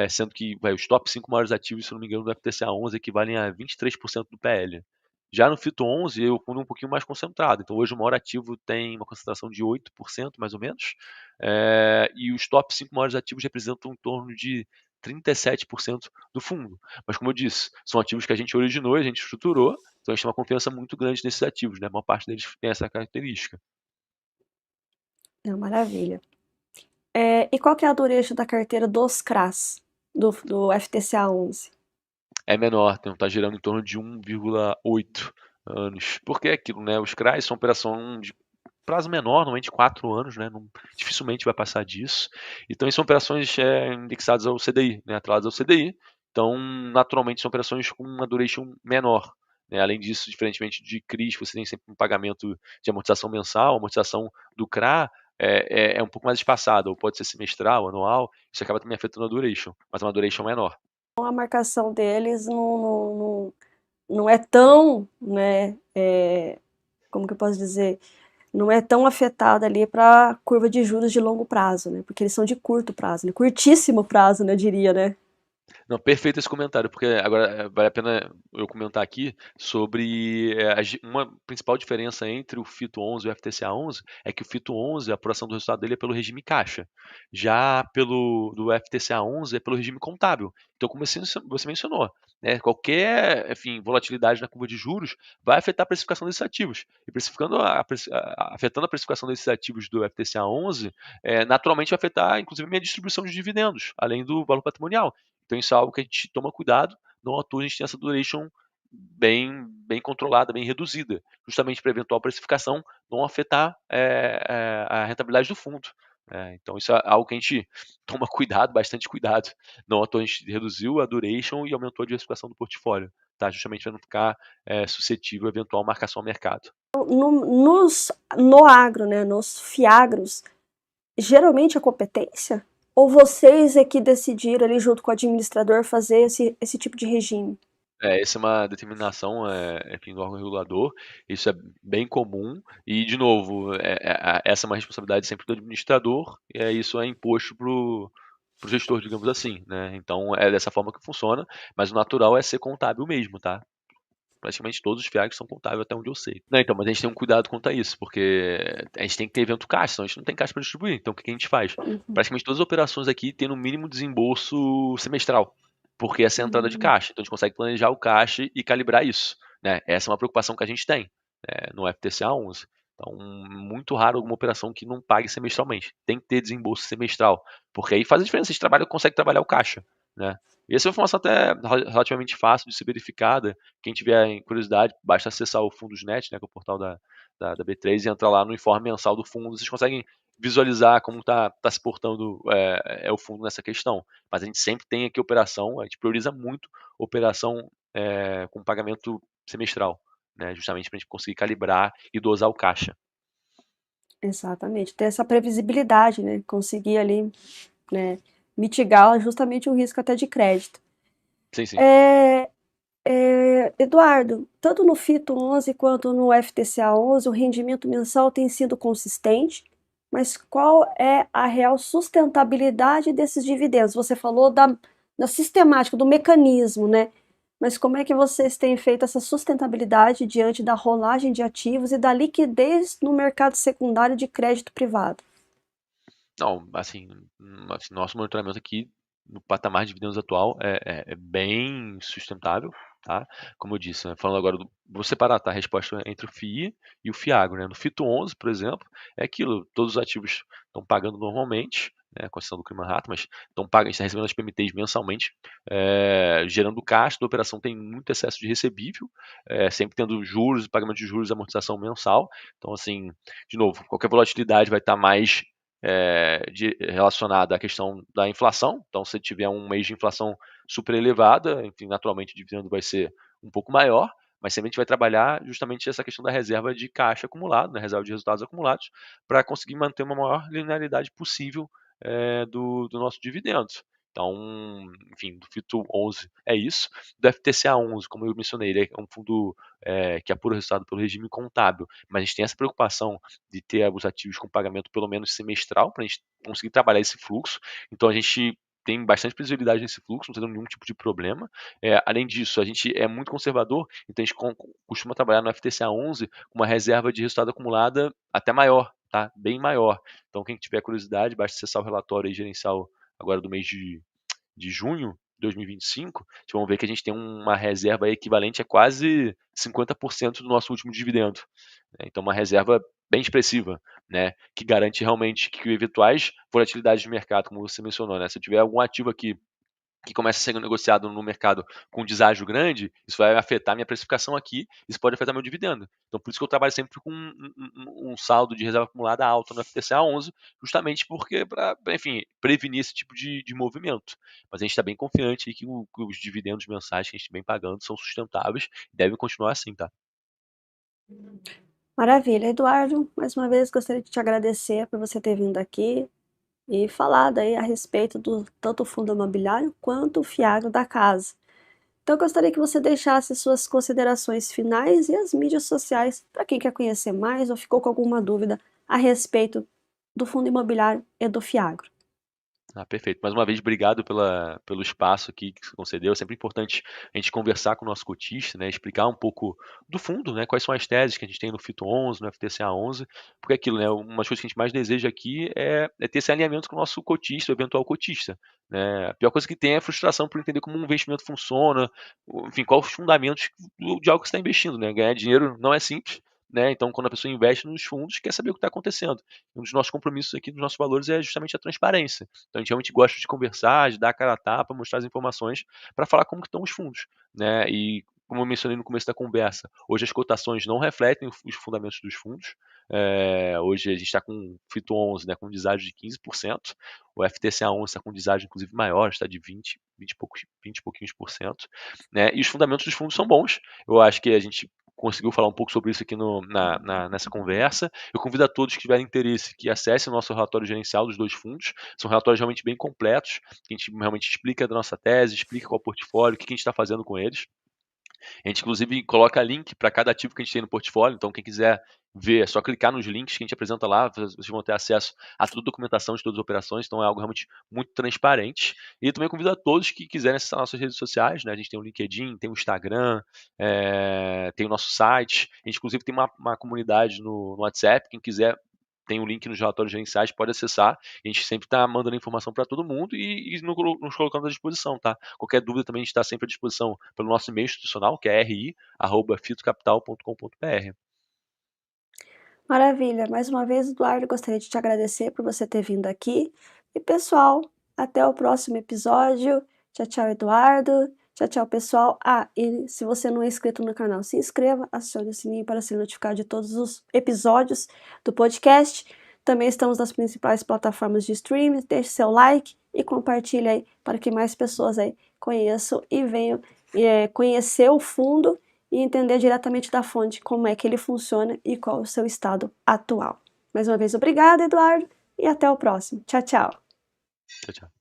sendo que os top 5 maiores ativos, se eu não me engano, do FTSE 11 equivalem a 23% do PL. Já no Fito 11, eu fundo um pouquinho mais concentrado. Então, hoje o maior ativo tem uma concentração de 8%, mais ou menos, e os top 5 maiores ativos representam em torno de 37% do fundo. Mas, como eu disse, são ativos que a gente originou, a gente estruturou, então a gente tem uma confiança muito grande nesses ativos, né? A maior parte deles tem essa característica. É uma maravilha. E qual que é a duration da carteira dos CRAs, do FTCA 11? É menor, então está girando em torno de 1,8 anos. Porque é aquilo, né? Os CRAs são operação de prazo menor, normalmente 4 anos, né? Dificilmente vai passar disso. Então, são operações indexadas ao CDI, né? Atreladas ao CDI. Então, naturalmente, são operações com uma duration menor. Né? Além disso, diferentemente de CRIs, você tem sempre um pagamento de amortização mensal, a amortização do CRA é um pouco mais espaçada, ou pode ser semestral, anual, isso acaba também afetando a duration, mas é uma duration menor. Então, a marcação deles não é tão, né, como que eu posso dizer, não é tão afetada ali para a curva de juros de longo prazo, né? Porque eles são de curto prazo, né? Curtíssimo prazo, né, eu diria, né? Não, perfeito esse comentário, porque agora vale a pena eu comentar aqui sobre uma principal diferença entre o Fito 11 e o FTCA 11 é que o Fito 11, a apuração do resultado dele é pelo regime caixa, já do FTCA 11 é pelo regime contábil. Então, como você mencionou, né, qualquer, enfim, volatilidade na curva de juros vai afetar a precificação desses ativos. E afetando a precificação desses ativos do FTCA 11, naturalmente vai afetar, inclusive, a minha distribuição de dividendos, além do valor patrimonial. Então isso é algo que a gente toma cuidado, não à toa a gente tem essa duration bem controlada, bem reduzida, justamente para eventual precificação não afetar a rentabilidade do fundo. Então isso é algo que a gente toma cuidado, bastante cuidado. Não à toa a gente reduziu a duration e aumentou a diversificação do portfólio, tá? Justamente para não ficar suscetível a eventual marcação ao mercado. no agro, né, nos fiagros, geralmente é competência? Ou vocês é que decidiram ali junto com o administrador fazer esse tipo de regime? Essa é uma determinação, enfim, do órgão regulador, isso é bem comum e, de novo, essa é uma responsabilidade sempre do administrador, e isso é imposto pro gestor, digamos assim, né. Então é dessa forma que funciona, mas o natural é ser contábil mesmo, tá. Praticamente todos os FIAGs são contábeis até onde eu sei. Não, então, mas a gente tem um cuidado quanto a isso, porque a gente tem que ter evento caixa, senão a gente não tem caixa para distribuir. Então o que que a gente faz? Uhum. Praticamente todas as operações aqui têm no mínimo desembolso semestral, porque essa é a entrada de Hum, caixa. Então a gente consegue planejar o caixa e calibrar isso, né? Essa é uma preocupação que a gente tem, no FTCA 11. Então, muito raro alguma operação que não pague semestralmente. Tem que ter desembolso semestral, porque aí faz a diferença. A gente consegue trabalhar o caixa, né? E essa é uma informação até relativamente fácil de ser verificada. Quem tiver curiosidade, basta acessar o Fundosnet, né, que é o portal da B3, e entrar lá no informe mensal do fundo. Vocês conseguem visualizar como está se portando o fundo nessa questão. Mas a gente sempre tem aqui operação, a gente prioriza muito operação com pagamento semestral, né, justamente para a gente conseguir calibrar e dosar o caixa. exatamente, ter essa previsibilidade, né? Conseguir ali, né, mitigar justamente o risco até de crédito. Sim, sim. É, Eduardo, tanto no FITO 11 quanto no FTCA 11, o rendimento mensal tem sido consistente, mas qual é a real sustentabilidade desses dividendos? Você falou da sistemática, do mecanismo, né? Mas como é que vocês têm feito essa sustentabilidade diante da rolagem de ativos e da liquidez no mercado secundário de crédito privado? Não, assim, nosso monitoramento aqui no patamar de dividendos atual é bem sustentável, tá? Como eu disse, né, falando agora vou separar, tá, a resposta entre o FII e o FIAGro, né? No FITO 11, por exemplo, é aquilo, todos os ativos estão pagando normalmente, né, com exceção do clima rato, mas estão pagando, a gente está recebendo as PMTs mensalmente, gerando caixa da operação, tem muito excesso de recebível, sempre tendo juros, pagamento de juros, amortização mensal. Então, assim, de novo, qualquer volatilidade vai estar mais relacionada à questão da inflação. Então, se tiver um mês de inflação super elevada, enfim, naturalmente o dividendo vai ser um pouco maior, mas sempre a gente vai trabalhar justamente essa questão da reserva de caixa acumulado, né, reserva de resultados acumulados, para conseguir manter uma maior linearidade possível do nosso dividendo. Então, enfim, do FITO 11 é isso. Do FTCA 11, como eu mencionei, ele é um fundo que apura o resultado pelo regime contábil, mas a gente tem essa preocupação de ter os ativos com pagamento pelo menos semestral, para a gente conseguir trabalhar esse fluxo. Então a gente tem bastante previsibilidade nesse fluxo, não está tendo nenhum tipo de problema. Além disso, a gente é muito conservador, então a gente costuma trabalhar no FTCA 11 com uma reserva de resultado acumulada até maior, tá? Bem maior. Então quem tiver curiosidade, basta acessar o relatório gerencial agora do mês de junho de 2025, vocês vão ver que a gente tem uma reserva equivalente a quase 50% do nosso último dividendo, né? Então, uma reserva bem expressiva, né? Que garante realmente que eventuais volatilidades de mercado, como você mencionou, né? Se eu tiver algum ativo aqui que começa a ser negociado no mercado com deságio grande, isso vai afetar minha precificação aqui, isso pode afetar meu dividendo. Então, por isso que eu trabalho sempre com um saldo de reserva acumulada alto no FTCA 11, justamente porque para, enfim, prevenir esse tipo de movimento. Mas a gente está bem confiante que os dividendos mensais que a gente vem pagando são sustentáveis e devem continuar assim, tá? Maravilha. Eduardo, mais uma vez gostaria de te agradecer por você ter vindo aqui e falado aí a respeito do tanto o fundo imobiliário quanto o fiado da casa. Então, eu gostaria que você deixasse suas considerações finais e as mídias sociais para quem quer conhecer mais ou ficou com alguma dúvida a respeito do fundo imobiliário e do Fiagro. Ah, perfeito. Mais uma vez, obrigado pelo espaço aqui que você concedeu. É sempre importante a gente conversar com o nosso cotista, né, explicar um pouco do fundo, né, quais são as teses que a gente tem no FITO 11, no FTCA 11, porque aquilo, né, uma das coisas que a gente mais deseja aqui é ter esse alinhamento com o nosso cotista, o eventual cotista, né. A pior coisa que tem é a frustração por entender como um investimento funciona, enfim, quais os fundamentos de algo que você está investindo, né. Ganhar dinheiro não é simples, né, então quando a pessoa investe nos fundos, quer saber o que está acontecendo. Um dos nossos compromissos aqui, dos nossos valores, é justamente a transparência. Então a gente realmente gosta de conversar, de dar a cara a tapa, mostrar as informações para falar como que estão os fundos, né? E como eu mencionei no começo da conversa, hoje as cotações não refletem os fundamentos dos fundos. Hoje a gente está com o FITO 11, né, com deságio de 15%, o FTSE 11 está com deságio inclusive maior, está de 20 e pouquinhos por cento, né? E os fundamentos dos fundos são bons. Eu acho que a gente conseguiu falar um pouco sobre isso aqui nessa conversa. Eu convido a todos que tiverem interesse que acessem o nosso relatório gerencial dos 2 fundos. São relatórios realmente bem completos, que a gente realmente explica da nossa tese, explica qual é o portfólio, o que a gente está fazendo com eles. A gente, inclusive, coloca link para cada ativo que a gente tem no portfólio, então quem quiser ver, é só clicar nos links que a gente apresenta lá, vocês vão ter acesso a toda a documentação de todas as operações, então é algo realmente muito transparente. E também convido a todos que quiserem acessar nossas redes sociais, né? A gente tem o LinkedIn, tem o Instagram, tem o nosso site, a gente inclusive tem uma comunidade no WhatsApp, quem quiser tem o link nos relatórios gerenciais, pode acessar. A gente sempre está mandando informação para todo mundo e nos colocando à disposição, tá? Qualquer dúvida também a gente está sempre à disposição pelo nosso e-mail institucional, que é ri@fitocapital.com.br. Maravilha. Mais uma vez, Eduardo, gostaria de te agradecer por você ter vindo aqui. E, pessoal, até o próximo episódio. Tchau, tchau, Eduardo. Tchau, tchau, pessoal. Ah, e se você não é inscrito no canal, se inscreva, acione o sininho para ser notificado de todos os episódios do podcast. Também estamos nas principais plataformas de streaming. Deixe seu like e compartilhe aí para que mais pessoas aí conheçam e venham conhecer o fundo e entender diretamente da fonte como é que ele funciona e qual é o seu estado atual. Mais uma vez, obrigada, Eduardo, e até o próximo. Tchau, tchau. Tchau, tchau.